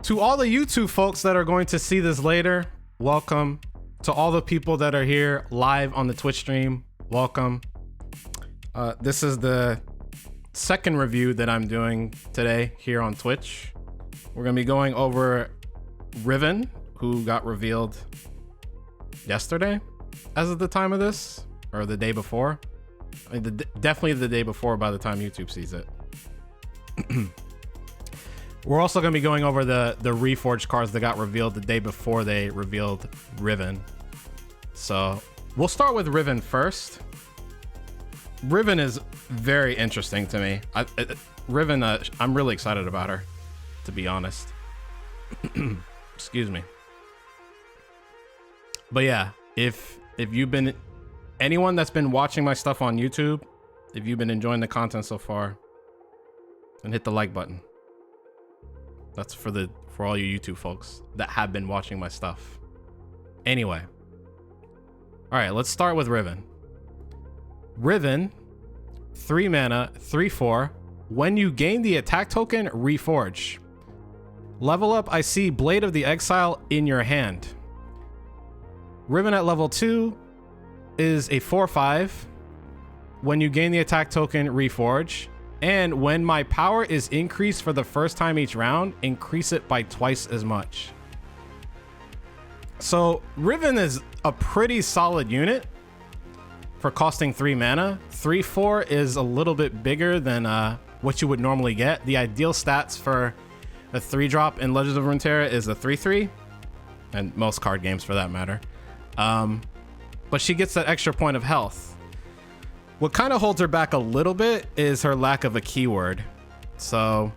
To all the YouTube folks that are going to see this later, welcome. To all the people that are here live on the Twitch stream, welcome. This is the second review that I'm doing today here on Twitch. We're going to be going over Riven, who got revealed yesterday as of the time of this, or the day before. I mean, definitely the day before by the time YouTube sees it. We're also going to be going over the Reforged cards that got revealed the day before they revealed Riven. So we'll start with Riven first. Riven is very interesting to me. Riven, I'm really excited about her, to be honest. Excuse me. But yeah, if you've been, anyone that's been watching my stuff on YouTube, if you've been enjoying the content so far, then hit the like button. That's for all you YouTube folks that have been watching my stuff. Anyway. All right, let's start with Riven. Riven, 3 mana, 3/4. When you gain the attack token, Reforge. Level up, I see Blade of the Exile in your hand. Riven at level 2 is a 4/5. When you gain the attack token, Reforge. And when my power is increased for the first time each round, increase it by twice as much. So Riven is a pretty solid unit for costing 3 mana. 3/4 is a little bit bigger than what you would normally get. The ideal stats for a 3-drop in Legends of Runeterra is a 3/3, and most card games for that matter. But she gets that extra point of health. What kind of holds her back a little bit is her lack of a keyword. So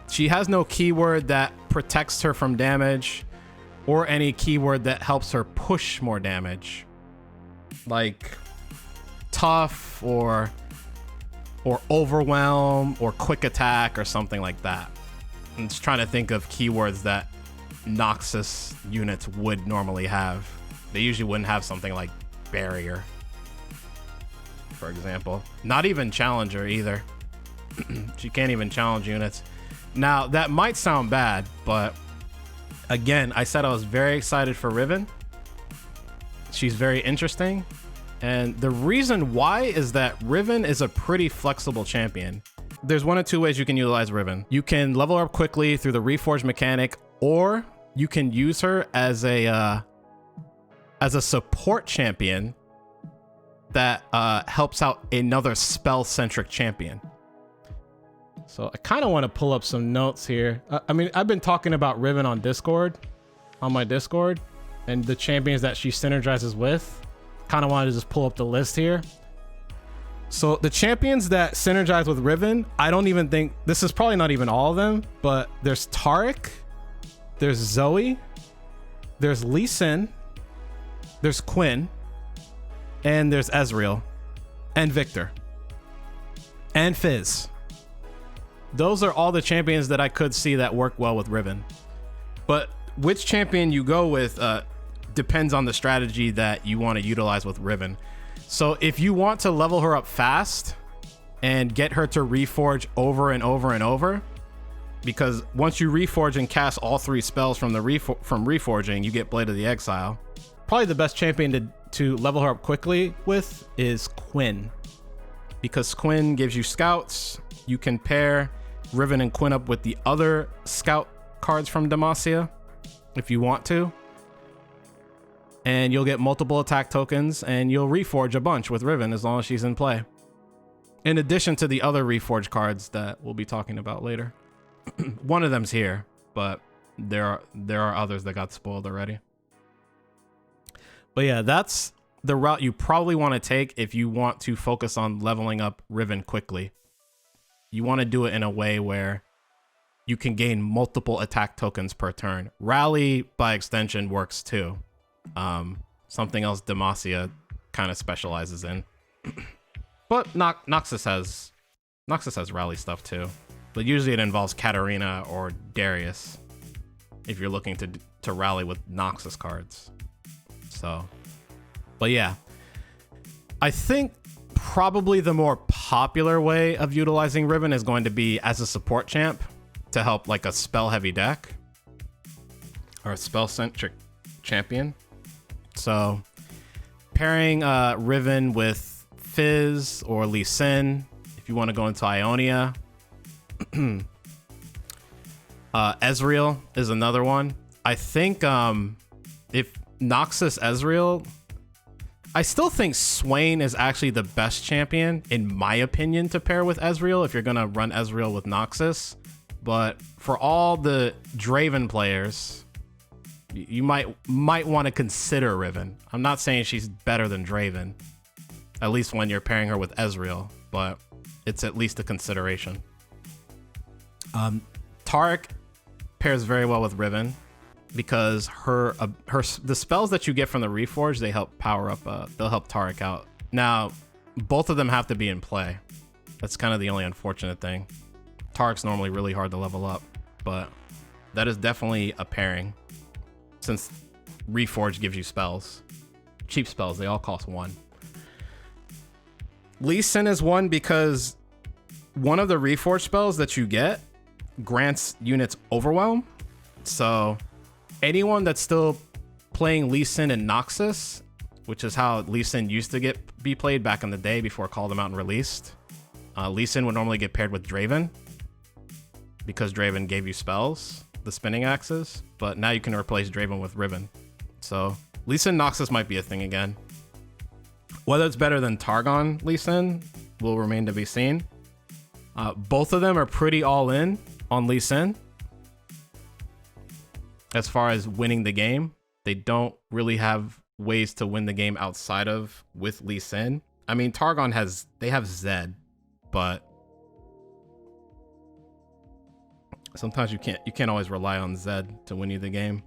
she has no keyword that protects her from damage or any keyword that helps her push more damage, like tough or overwhelm or quick attack or something like that. I'm just trying to think of keywords that Noxus units would normally have. They usually wouldn't have something like barrier, for example. Not even challenger either. She can't even challenge units. Now that might sound bad, but again, I said I was very excited for Riven. She's very interesting, and the reason why is that Riven is a pretty flexible champion. There's one of two ways you can utilize Riven. You can level her up quickly through the Reforge mechanic, or you can use her as a support champion that helps out another spell-centric champion. So I kind of want to pull up some notes here. I mean, I've been talking about Riven on Discord, on my Discord, and the champions that she synergizes with. Kind of wanted to just pull up the list here. So the champions that synergize with Riven, I don't even think, this is probably not even all of them, but there's Taric, there's Zoe, there's Lee Sin, there's Quinn, and there's Ezreal, and Viktor, and Fizz. Those are all the champions that I could see that work well with Riven. But which champion you go with depends on the strategy that you want to utilize with Riven. So if you want to level her up fast and get her to reforge over and over and over, because once you reforge and cast all 3 spells from reforging, you get Blade of the Exile. Probably the best champion to level her up quickly with is Quinn, because Quinn gives you scouts. You can pair Riven and Quinn up with the other scout cards from Demacia if you want to, and you'll get multiple attack tokens, and you'll reforge a bunch with Riven as long as she's in play, in addition to the other reforge cards that we'll be talking about later. One of them's here, but there are others that got spoiled already. But yeah, that's the route you probably want to take if you want to focus on leveling up Riven quickly. You want to do it in a way where you can gain multiple attack tokens per turn. Rally, by extension, works too. Something else Demacia kind of specializes in. But Noxus has rally stuff too. But usually it involves Katarina or Darius if you're looking to rally with Noxus cards. So, but yeah, I think probably the more popular way of utilizing Riven is going to be as a support champ. to help like a spell heavy deck or a spell centric champion. So pairing Riven with Fizz or Lee Sin if you want to go into Ionia. Ezreal is another one. I think if Noxus Ezreal, I still think Swain is actually the best champion, in my opinion, to pair with Ezreal if you're going to run Ezreal with Noxus. But for all the Draven players, you might want to consider Riven. I'm not saying she's better than Draven, at least when you're pairing her with Ezreal, but it's at least a consideration. Taric pairs very well with Riven because the spells that you get from the Reforge, they help power up, they'll help Taric out. Now, both of them have to be in play. That's kind of the only unfortunate thing. Taric's normally really hard to level up, but that is definitely a pairing since Reforge gives you spells. Cheap spells, they all cost 1. Lee Sin is 1 because one of the Reforge spells that you get grants units overwhelm. So anyone that's still playing Lee Sin and Noxus, which is how Lee Sin used to be played back in the day before Call Them Out and released, Lee Sin would normally get paired with Draven because Draven gave you spells, the spinning axes, but now you can replace Draven with Riven. So Lee Sin Noxus might be a thing again. Whether it's better than Targon Lee Sin will remain to be seen. Both of them are pretty all in on Lee Sin. As far as winning the game, they don't really have ways to win the game outside of with Lee Sin. I mean, Targon they have Zed, but sometimes you can't always rely on Zed to win you the game.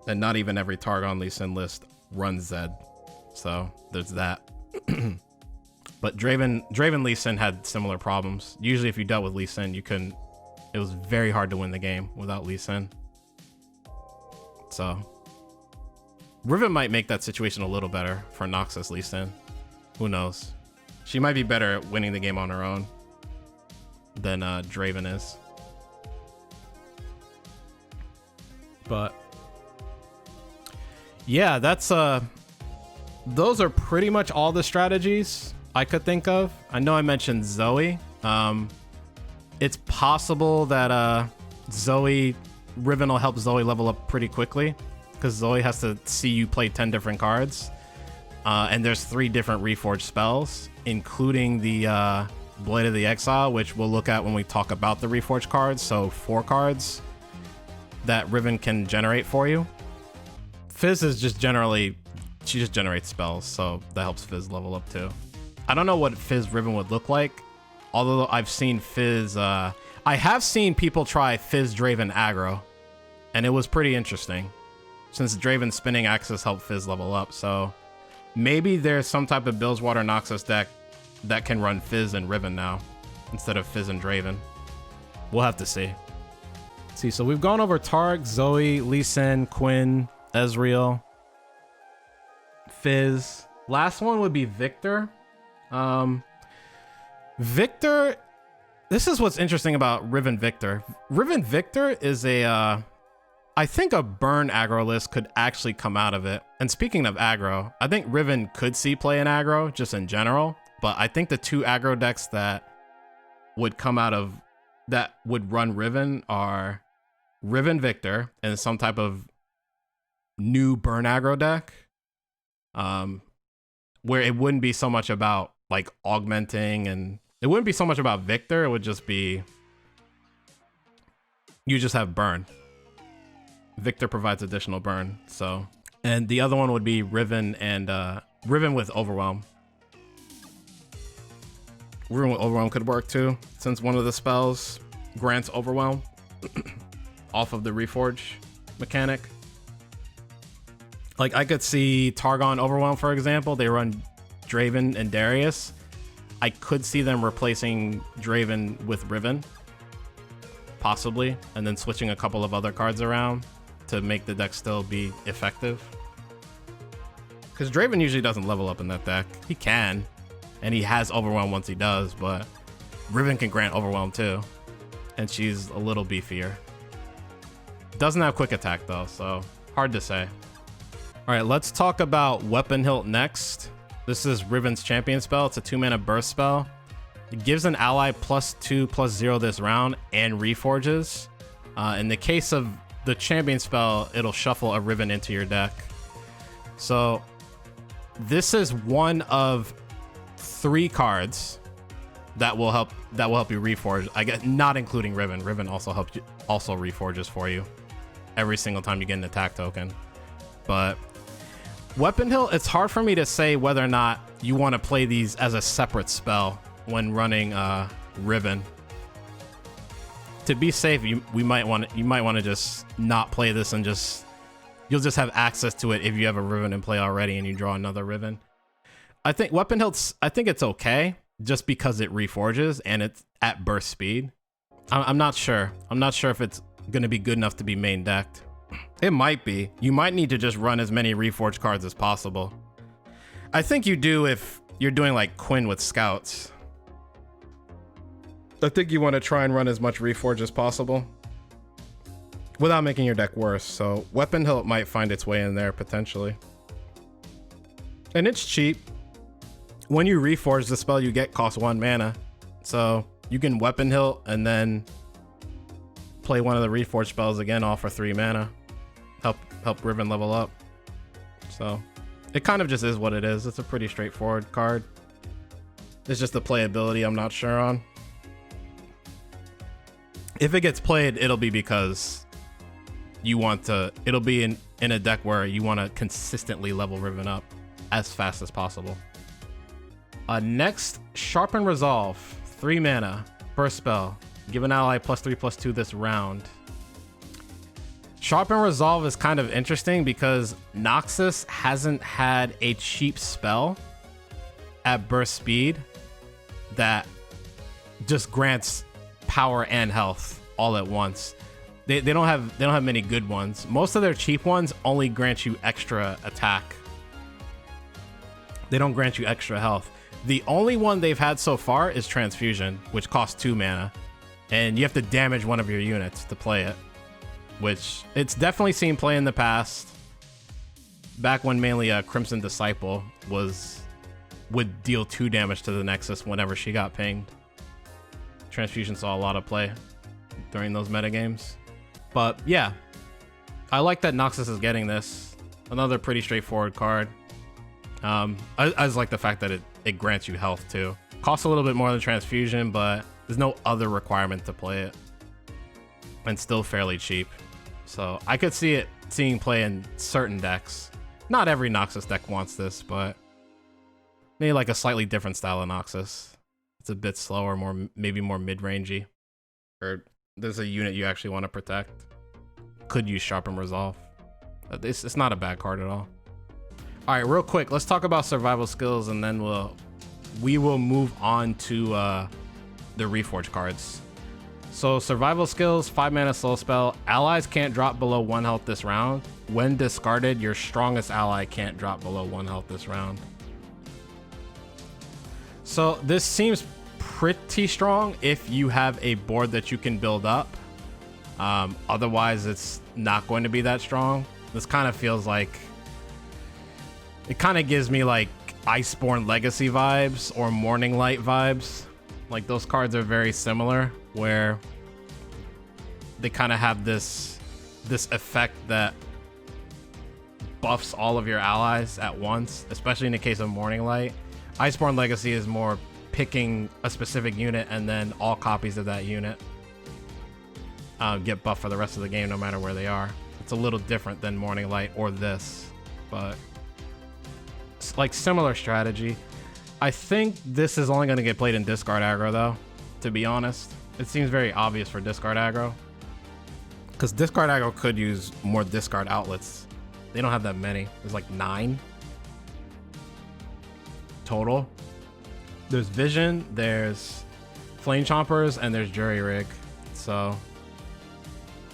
And not even every Targon Lee Sin list runs Zed. So there's that. But Draven Lee Sin had similar problems. Usually if you dealt with Lee Sin, it was very hard to win the game without Lee Sin. So Riven might make that situation a little better for Noxus Lee Sin. Who knows? She might be better at winning the game on her own than Draven is. But yeah, that's those are pretty much all the strategies I could think of. I know I mentioned Zoe. It's possible that Riven will help Zoe level up pretty quickly because Zoe has to see you play 10 different cards. And there's 3 different Reforged spells, including the Blade of the Exile, which we'll look at when we talk about the Reforged cards. So 4 cards that Riven can generate for you. Fizz is just she just generates spells, so that helps Fizz level up too. I don't know what Fizz Riven would look like, although I've seen Fizz, I have seen people try Fizz Draven aggro, and it was pretty interesting, since Draven's spinning axis helped Fizz level up, so maybe there's some type of Bilgewater Noxus deck that can run Fizz and Riven now, instead of Fizz and Draven. We'll have to see. See, so we've gone over Taric, Zoe, Lee Sin, Quinn, Ezreal, Fizz. Last one would be Viktor. Viktor, this is what's interesting about Riven Viktor. Riven Viktor is I think a burn aggro list could actually come out of it. And speaking of aggro, I think Riven could see play in aggro just in general, but I think the 2 aggro decks that would come out of that would run Riven are Riven Viktor and some type of new burn aggro deck. Where it wouldn't be so much about like augmenting, and it wouldn't be so much about Viktor. It would just be, you just have burn. Viktor provides additional burn. So, and the other one would be Riven and Riven with Overwhelm. Riven with Overwhelm could work too, since one of the spells grants Overwhelm off of the Reforge mechanic. Like I could see Targon Overwhelm, for example. They run Draven and Darius. I could see them replacing Draven with Riven, possibly, and then switching a couple of other cards around to make the deck still be effective. Because Draven usually doesn't level up in that deck. He can, and he has Overwhelm once he does, but Riven can grant Overwhelm too. and she's a little beefier. Doesn't have quick attack though, so hard to say. All right, let's talk about Weapon Hilt next. This is Riven's champion spell. It's a 2-mana burst spell. It gives an ally +2/+0 this round and reforges. In the case of the champion spell, it'll shuffle a Riven into your deck. So this is one of 3 cards that will help you reforge. I guess not including Riven. Riven also reforges for you every single time you get an attack token. But Weapon Hilt, it's hard for me to say whether or not you want to play these as a separate spell when running Riven. To be safe, you might want to just not play this and you'll just have access to it if you have a Riven in play already and you draw another Riven. I think Weapon Hilt's, I think it's okay just because it reforges and it's at burst speed. I'm not sure. I'm not sure if it's going to be good enough to be main decked. It might be. You might need to just run as many reforged cards as possible. I think you do if you're doing like Quinn with scouts. I think you want to try and run as much reforge as possible without making your deck worse. So Weapon Hilt might find its way in there potentially. And it's cheap. When you reforge, the spell you get costs 1 mana. So you can Weapon Hilt and then play one of the reforge spells again, all for 3 mana. Help Riven level up. So it kind of just is what it is. It's a pretty straightforward card. It's just the playability I'm not sure on. If it gets played, it'll be because you want to, it'll be in a deck where you want to consistently level Riven up as fast as possible. Next, Sharpened Resolve, 3 mana, burst spell. Give an ally +3/+2 this round. Sharpened Resolve is kind of interesting because Noxus hasn't had a cheap spell at burst speed that just grants power and health all at once. They don't have many good ones. Most of their cheap ones only grant you extra attack. They don't grant you extra health. The only one they've had so far is Transfusion, which costs 2 mana, and you have to damage one of your units to play it, which it's definitely seen play in the past. Back when mainly Crimson Disciple would deal 2 damage to the Nexus whenever she got pinged. Transfusion saw a lot of play during those metagames. But yeah, I like that Noxus is getting this. Another pretty straightforward card. I just like the fact that it grants you health too. Costs a little bit more than Transfusion, but there's no other requirement to play it. And still fairly cheap. So I could see it seeing play in certain decks. Not every Noxus deck wants this, but maybe like a slightly different style of Noxus. It's a bit slower, maybe more mid-rangey. Or there's a unit you actually want to protect. Could use Sharpened Resolve. It's not a bad card at all. All right, real quick, let's talk about survival skills, and then we will move on to the Reforge cards. So survival skills, 5 mana soul spell. Allies can't drop below 1 health this round. When discarded, your strongest ally can't drop below 1 health this round. So this seems pretty strong if you have a board that you can build up. Otherwise, it's not going to be that strong. This kind of feels like, it kind of gives me like Iceborne Legacy vibes or Morning Light vibes. Like those cards are very similar, where they kind of have this effect that buffs all of your allies at once, especially in the case of Morning Light. Iceborne Legacy is more picking a specific unit and then all copies of that unit get buffed for the rest of the game no matter where they are. It's a little different than Morning Light or this, but it's like similar strategy. I think this is only going to get played in discard aggro though, to be honest. It seems very obvious for discard aggro, because discard aggro could use more discard outlets. They don't have that many. There's like 9 total. There's Vision, there's Flame Chompers, and there's Jury Rig. So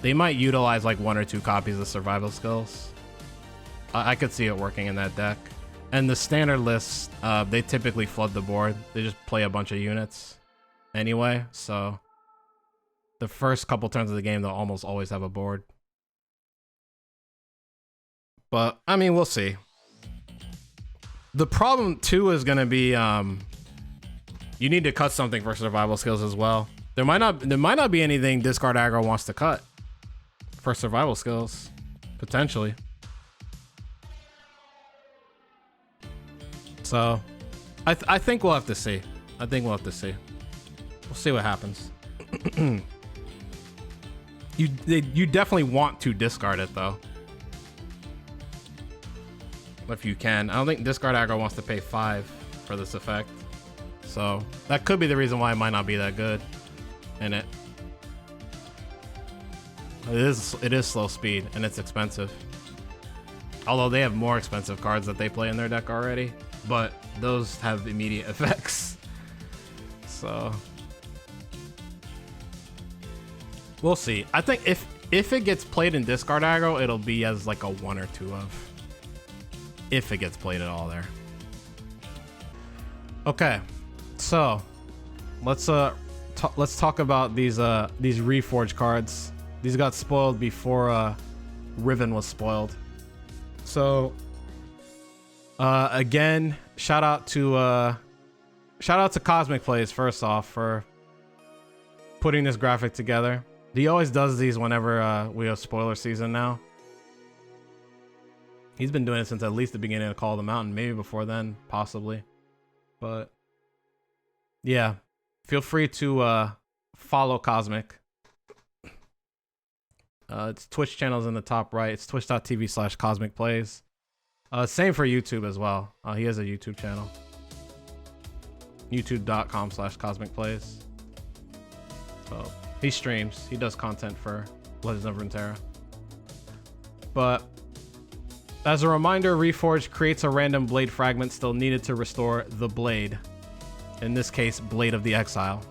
they might utilize like 1 or 2 copies of survival skills. I could see it working in that deck. And the standard lists, they typically flood the board. They just play a bunch of units anyway, so the first couple turns of the game, they'll almost always have a board. But I mean, we'll see. The problem too is going to be you need to cut something for survival skills as well. There might not be anything discard aggro wants to cut for survival skills, potentially. So I think we'll have to see. I think we'll have to see. We'll see what happens. You definitely want to discard it though, if you can. I don't think discard aggro wants to pay 5 for this effect, so that could be the reason why it might not be that good in it. It is slow speed and it's expensive, although they have more expensive cards that they play in their deck already, but those have immediate effects. So we'll see. I think if it gets played in discard aggro, it'll be as like a 1 or 2 of, if it gets played at all there. Okay, so let's talk about these Reforge cards. These got spoiled before Riven was spoiled. So again, shout out to Cosmic Plays first off for putting this graphic together. He always does these whenever we have spoiler season now. He's been doing it since at least the beginning of Call of the Mountain, maybe before then, possibly. But yeah, feel free to follow Cosmic. Its Twitch channel's in the top right. It's twitch.tv/Cosmic Plays. Same for YouTube as well. He has a YouTube channel. youtube.com/Cosmic Plays. So he streams. He does content for Legends of Runeterra. But as a reminder, Reforge creates a random blade fragment still needed to restore the blade. In this case, Blade of the Exile.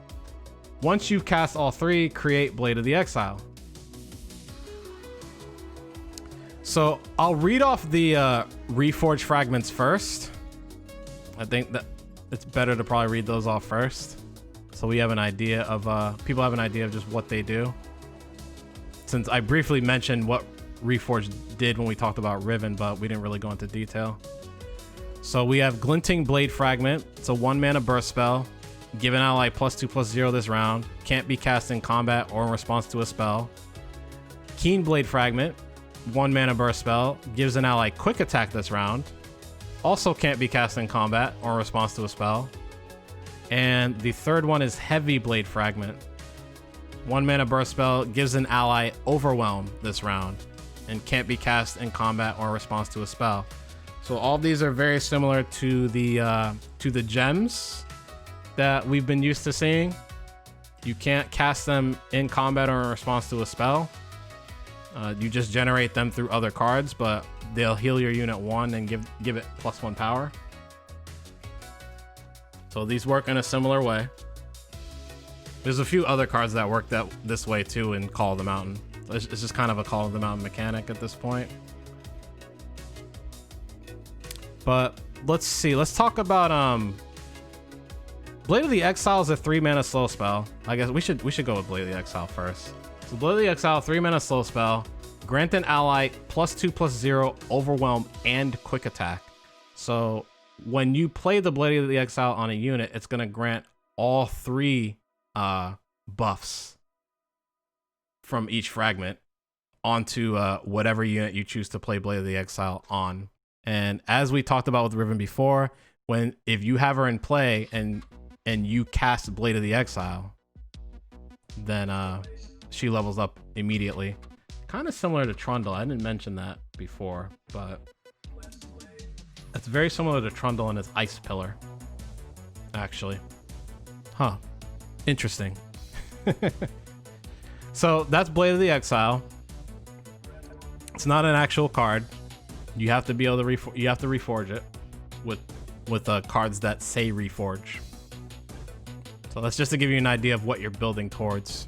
Once you've cast all 3, create Blade of the Exile. So I'll read off the Reforge fragments first. I think that it's better to probably read those off first, so we have an idea of people have an idea of just what they do. Since I briefly mentioned what Reforge did when we talked about Riven, but we didn't really go into detail. So we have Glinting Blade Fragment. It's a 1-mana burst spell. Give an ally +2/+0 this round. Can't be cast in combat or in response to a spell. Keen Blade Fragment. 1-mana burst spell. Gives an ally quick attack this round. Also can't be cast in combat or in response to a spell. And the third one is Heavy Blade Fragment. 1-mana burst spell. Gives an ally Overwhelm this round. And can't be cast in combat or in response to a spell. So all these are very similar to the gems that we've been used to seeing. You can't cast them in combat or in response to a spell. You just generate them through other cards, but they'll heal your unit 1 and give it +1 power. So these work in a similar way. There's a few other cards that work this way too in Call of the Mountain. It's just kind of a Call of the Mountain mechanic at this point. But let's see. Let's talk about Blade of the Exile is a 3-mana slow spell. I guess we should go with Blade of the Exile first. So Blade of the Exile, 3-mana slow spell. Grant an ally +2/+0, Overwhelm, and Quick Attack. So when you play the Blade of the Exile on a unit, it's going to grant all 3 buffs from each fragment onto whatever unit you choose to play Blade of the Exile on. And as we talked about with Riven before, if you have her in play and you cast Blade of the Exile, then she levels up immediately. Kind of similar to Trundle. I didn't mention that before, but it's very similar to Trundle and its Ice Pillar, actually. Huh. Interesting. So that's Blade of the Exile. It's not an actual card. You have to be able to reforge it with cards that say Reforge. So that's just to give you an idea of what you're building towards.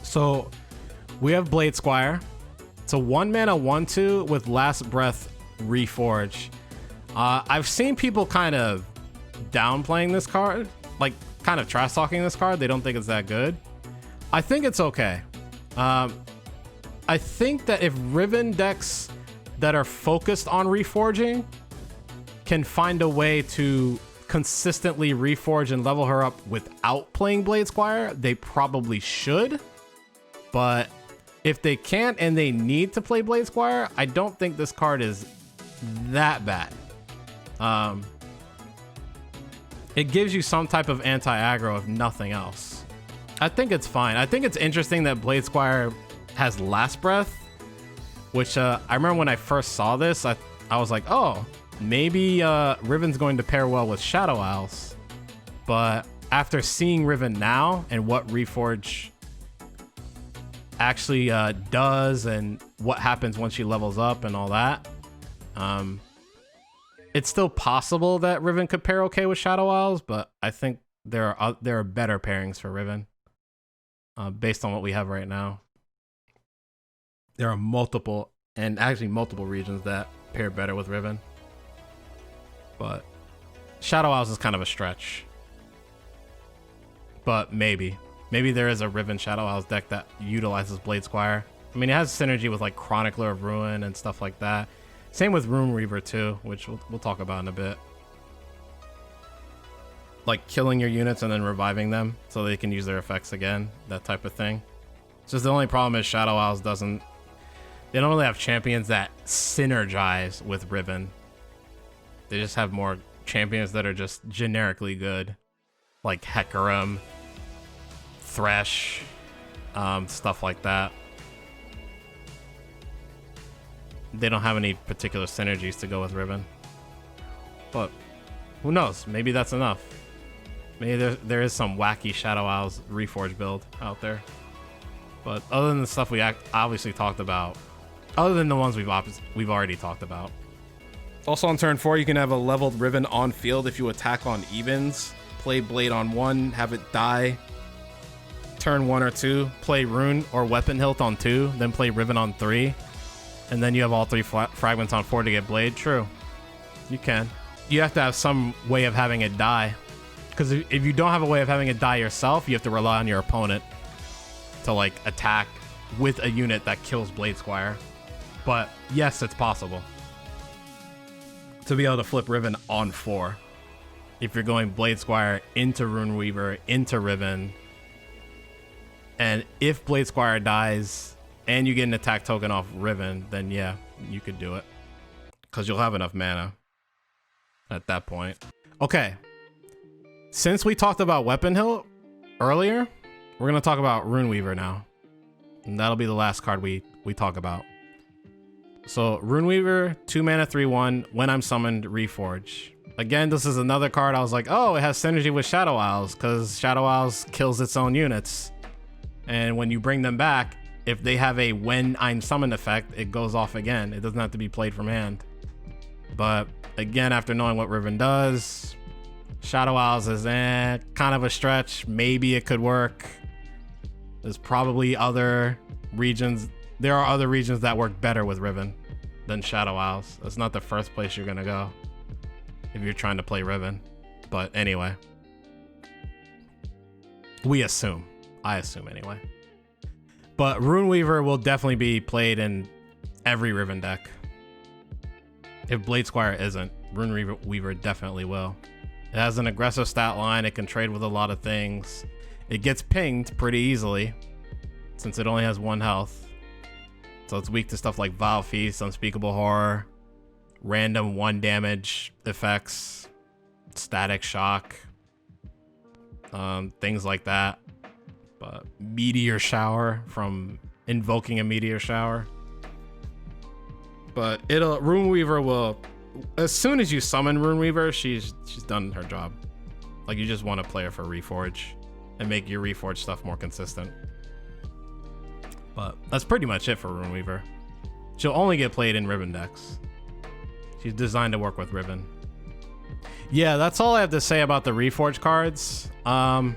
So we have Blade Squire. It's a 1-mana 1/2 with Last Breath Reforge. I've seen people kind of downplaying this card, like kind of trash talking this card. They don't think it's that good. I think it's okay. I think that if Riven decks that are focused on reforging can find a way to consistently reforge and level her up without playing Blade Squire, they probably should. But if they can't and they need to play Blade Squire, I don't think this card is that bad. It gives you some type of anti-aggro if nothing else. I think it's fine. I think it's interesting that Blade Squire has Last Breath, which I remember when I first saw this, I was like, oh, maybe Riven's going to pair well with Shadow Isles. But after seeing Riven now and what Reforge actually does and what happens when she levels up and all that, it's still possible that Riven could pair okay with Shadow Isles, but I think there are better pairings for Riven based on what we have right now. There are multiple regions that pair better with Riven, but Shadow Isles is kind of a stretch. But maybe there is a Riven Shadow Isles deck that utilizes Blade Squire. I mean, it has synergy with like Chronicler of Ruin and stuff like that. Same with Runeweaver too, which we'll talk about in a bit. Like killing your units and then reviving them so they can use their effects again, that type of thing. It's just the only problem is Shadow Isles they don't really have champions that synergize with Riven. They just have more champions that are just generically good, like Hecarim, Thresh, stuff like that. They don't have any particular synergies to go with Riven. But who knows? Maybe that's enough. Maybe there is some wacky Shadow Isles Reforge build out there. But other than the stuff we obviously talked about, other than the ones we've already talked about. Also on turn 4, you can have a leveled Riven on field if you attack on evens. Play Blade on 1, have it die. Turn 1 or 2, play Rune or Weapon Hilt on 2, then play Riven on 3. And then you have all 3 fragments on 4 to get Blade. True. You can. You have to have some way of having it die. Because if you don't have a way of having it die yourself, you have to rely on your opponent to like attack with a unit that kills Blade Squire. But yes, it's possible to be able to flip Riven on 4. If you're going Blade Squire into Runeweaver, into Riven, and if Blade Squire dies and you get an attack token off Riven, then yeah, you could do it. Because you'll have enough mana at that point. Okay. Since we talked about Weapon Hilt earlier, we're going to talk about Runeweaver now. And that'll be the last card we talk about. So Runeweaver, 2 mana, 3/1. When I'm summoned, Reforge. Again, this is another card I was like, oh, it has synergy with Shadow Isles because Shadow Isles kills its own units. And when you bring them back, if they have a when I'm summoned effect, it goes off again. It doesn't have to be played from hand. But again, after knowing what Riven does, Shadow Isles is kind of a stretch. Maybe it could work. There's probably other regions. There are other regions that work better with Riven than Shadow Isles. That's not the first place you're going to go if you're trying to play Riven. But anyway, we assume. I assume anyway. But Runeweaver will definitely be played in every Riven deck. If Blade Squire isn't, Runeweaver definitely will. It has an aggressive stat line. It can trade with a lot of things. It gets pinged pretty easily since it only has 1 health. So it's weak to stuff like Vile Feast, Unspeakable Horror, random 1 damage effects, Static Shock, things like that. But Meteor Shower from invoking a Meteor Shower. But Runeweaver will, as soon as you summon Runeweaver, she's done her job. Like you just want to play her for Reforge and make your Reforge stuff more consistent. But that's pretty much it for Runeweaver. She'll only get played in Riven decks. She's designed to work with Riven. Yeah, that's all I have to say about the Reforge cards. God,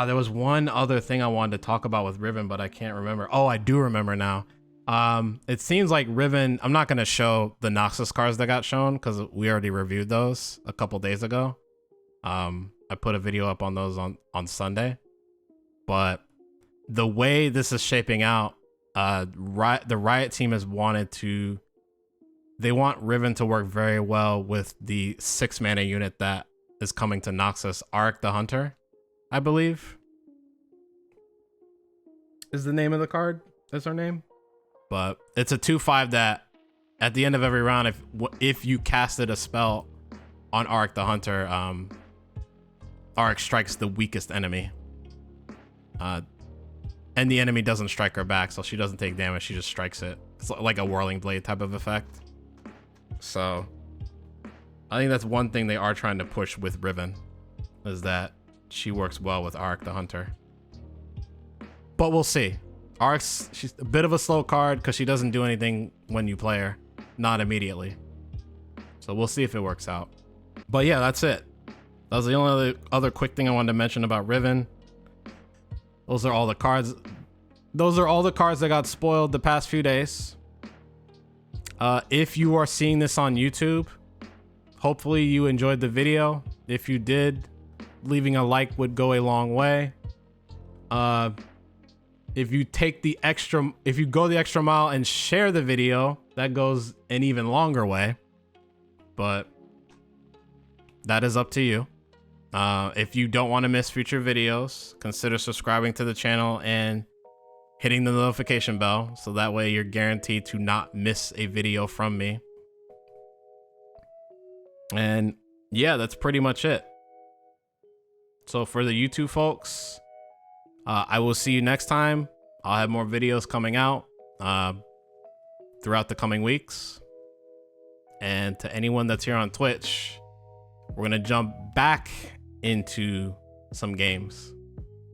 there was one other thing I wanted to talk about with Riven, but I can't remember. Oh, I do remember now. It seems like Riven, I'm not going to show the Noxus cards that got shown because we already reviewed those a couple days ago. I put a video up on those on Sunday. But the way this is shaping out, the Riot team has they want Riven to work very well with the 6 mana unit that is coming to Noxus, Taric the Hunter, I believe is the name of the card. That's her name. But it's a 2/5 that at the end of every round, if you casted a spell on Taric the Hunter, Taric strikes the weakest enemy. And the enemy doesn't strike her back, so she doesn't take damage, she just strikes it. It's like a Whirling Blade type of effect. So I think that's one thing they are trying to push with Riven, is that she works well with Taric the Hunter. But we'll see. She's a bit of a slow card because she doesn't do anything when you play her, not immediately. So we'll see if it works out. But yeah, that's it. That was the only other quick thing I wanted to mention about Riven. Those are all the cards. Those are all the cards that got spoiled the past few days. If you are seeing this on YouTube, hopefully you enjoyed the video. If you did, leaving a like would go a long way. If you go the extra mile and share the video, that goes an even longer way. But that is up to you. If you don't want to miss future videos, consider subscribing to the channel and hitting the notification bell, so that way you're guaranteed to not miss a video from me. And yeah, that's pretty much it. So for the YouTube folks, I will see you next time. I'll have more videos coming out throughout the coming weeks. And to anyone that's here on Twitch, we're gonna jump back into some games.